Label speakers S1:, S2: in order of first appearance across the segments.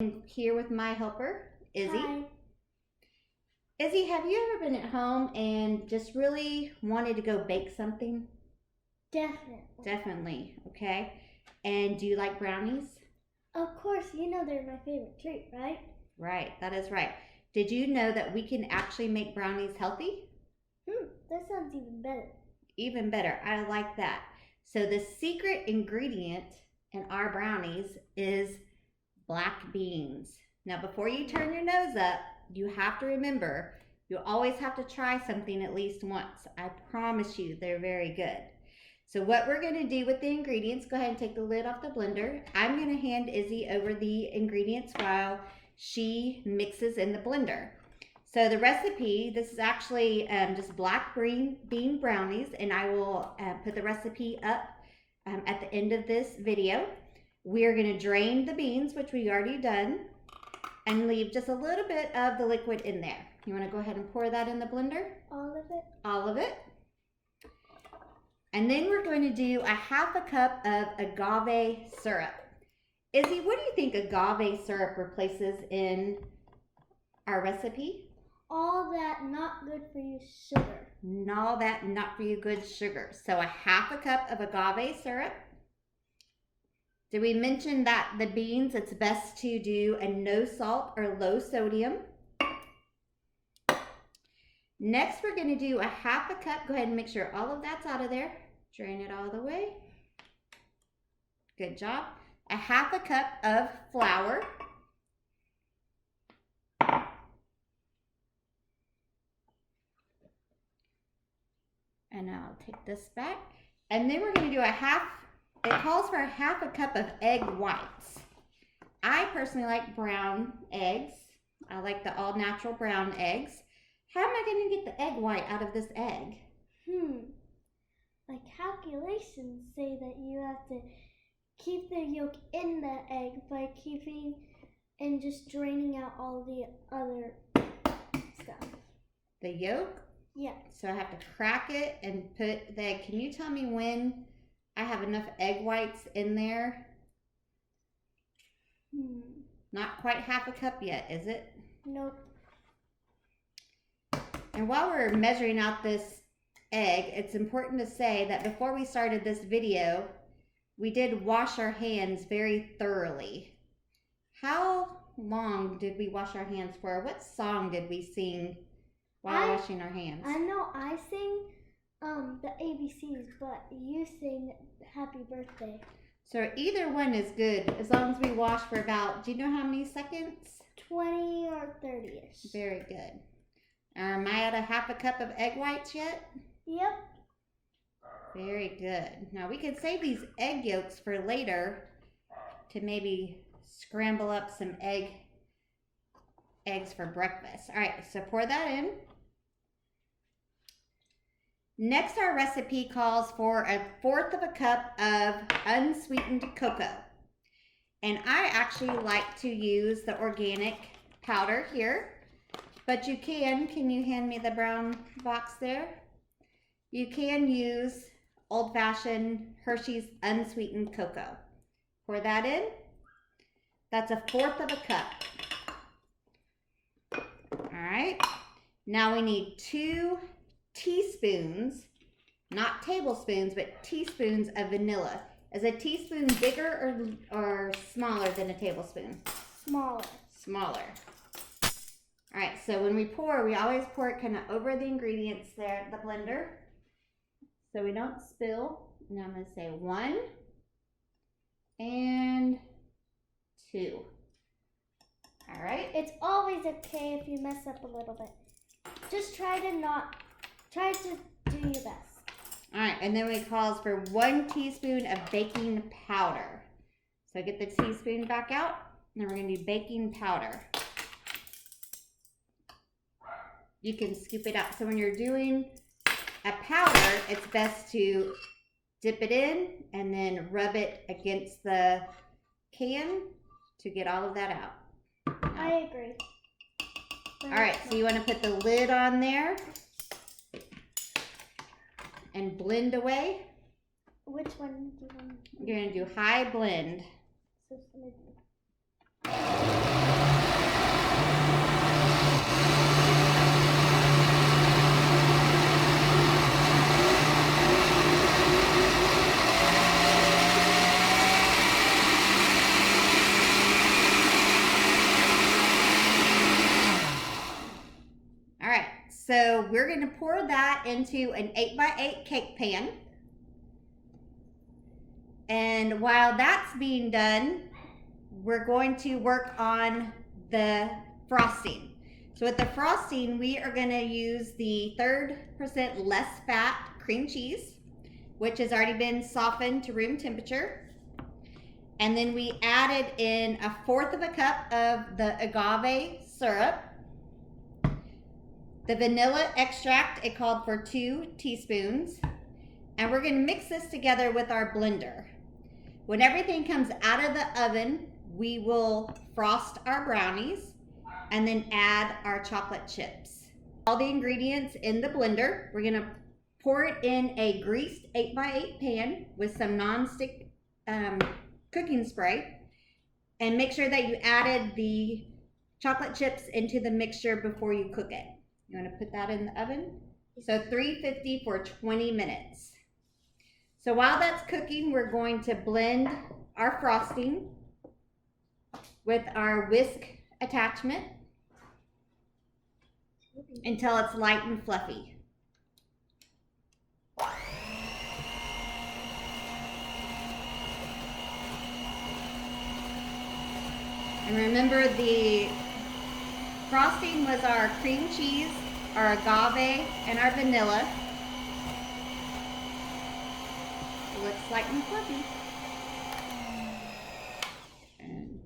S1: I'm here with my helper, Izzy.
S2: Hi.
S1: Izzy, have you ever been at home and just really wanted to go bake something?
S2: Definitely.
S1: Definitely, okay. And do you like brownies?
S2: Of course, you know they're my favorite treat, right?
S1: Right, that is right. Did you know that we can actually make brownies healthy?
S2: That sounds even better.
S1: Even better, I like that. So the secret ingredient in our brownies is black beans. Now, before you turn your nose up, you have to remember you always have to try something at least once. I promise you, they're very good. So what we're going to do with the ingredients, go ahead and take the lid off the blender. I'm going to hand Izzy over the ingredients while she mixes in the blender. So the recipe, this is actually just black bean brownies, and I will put the recipe up at the end of this video. We're going to drain the beans, which we already done, and leave just a little bit of the liquid in there. You want to go ahead and pour that in the blender?
S2: All of it?
S1: All of it. And then we're going to do a half a cup of agave syrup. Izzy, what do you think agave syrup replaces in our recipe?
S2: All that not good for you sugar.
S1: All that not for you good sugar. So a half a cup of agave syrup. Did we mention that the beans, it's best to do a no salt or low sodium? Next, we're going to do a half a cup. Go ahead and make sure all of that's out of there. Drain it all the way. Good job. A half a cup of flour. And I'll take this back. And then we're going to do it calls for a half a cup of egg whites. I personally like brown eggs. I like the all natural brown eggs. How am I going to get the egg white out of this egg?
S2: My calculations say that you have to keep the yolk in the egg by keeping and just draining out all the other stuff.
S1: The yolk?
S2: Yeah.
S1: So I have to crack it and put the egg. Can you tell me when I have enough egg whites in there? Not quite half a cup yet, is it?
S2: Nope.
S1: And while we're measuring out this egg, it's important to say that before we started this video, we did wash our hands very thoroughly. How long did we wash our hands for? What song did we sing while washing our hands?
S2: I know I sing the ABCs, but you sing Happy Birthday.
S1: So either one is good as long as we wash for about, do you know how many seconds?
S2: 20 or 30-ish.
S1: Very good. Am I at a half a cup of egg whites yet?
S2: Yep.
S1: Very good. Now we can save these egg yolks for later to maybe scramble up some eggs for breakfast. All right, so pour that in. Next, our recipe calls for 1/4 of a cup of unsweetened cocoa. And I actually like to use the organic powder here, but you can you hand me the brown box there? You can use old-fashioned Hershey's unsweetened cocoa. Pour that in. That's 1/4 of a cup. All right. Now we need 2 teaspoons, not tablespoons, but teaspoons of vanilla. Is a teaspoon bigger or smaller than a tablespoon?
S2: Smaller.
S1: Smaller. All right, so when we pour, we always pour it kind of over the ingredients there at the blender so we don't spill. And I'm going to say 1 and 2. All right.
S2: It's always okay if you mess up a little bit. Just try to do your best.
S1: All right, and then it calls for 1 teaspoon of baking powder. So get the teaspoon back out, and then we're going to do baking powder. You can scoop it out. So when you're doing a powder, it's best to dip it in and then rub it against the can to get all of that out.
S2: I agree.
S1: All right, so you want to put the lid on there and blend away.
S2: Which one do you want?
S1: You're going to do high blend.
S2: So
S1: So we're going to pour that into an 8x8 cake pan. And while that's being done, we're going to work on the frosting. So with the frosting, we are going to use the 3% less fat cream cheese, which has already been softened to room temperature. And then we added in 1/4 cup of the agave syrup. The vanilla extract, it called for 2 teaspoons. And we're going to mix this together with our blender. When everything comes out of the oven, we will frost our brownies and then add our chocolate chips. All the ingredients in the blender. We're going to pour it in a greased 8x8 pan with some non-stick cooking spray, and make sure that you added the chocolate chips into the mixture before you cook it. You want to put that in the oven? So 350 for 20 minutes. So while that's cooking, we're going to blend our frosting with our whisk attachment until it's light and fluffy. And remember, the frosting was our cream cheese, our agave, and our vanilla. It looks light and fluffy. And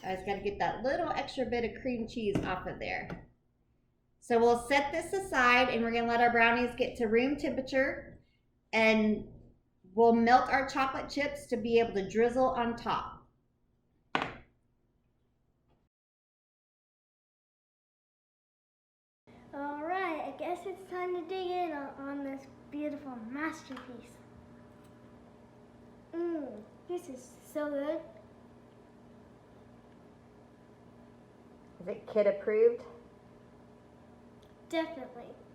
S1: I just got to get that little extra bit of cream cheese off of there. So we'll set this aside and we're going to let our brownies get to room temperature, and we'll melt our chocolate chips to be able to drizzle on top.
S2: Alright, I guess it's time to dig in on this beautiful masterpiece. This is so good.
S1: Is it kid approved?
S2: Definitely.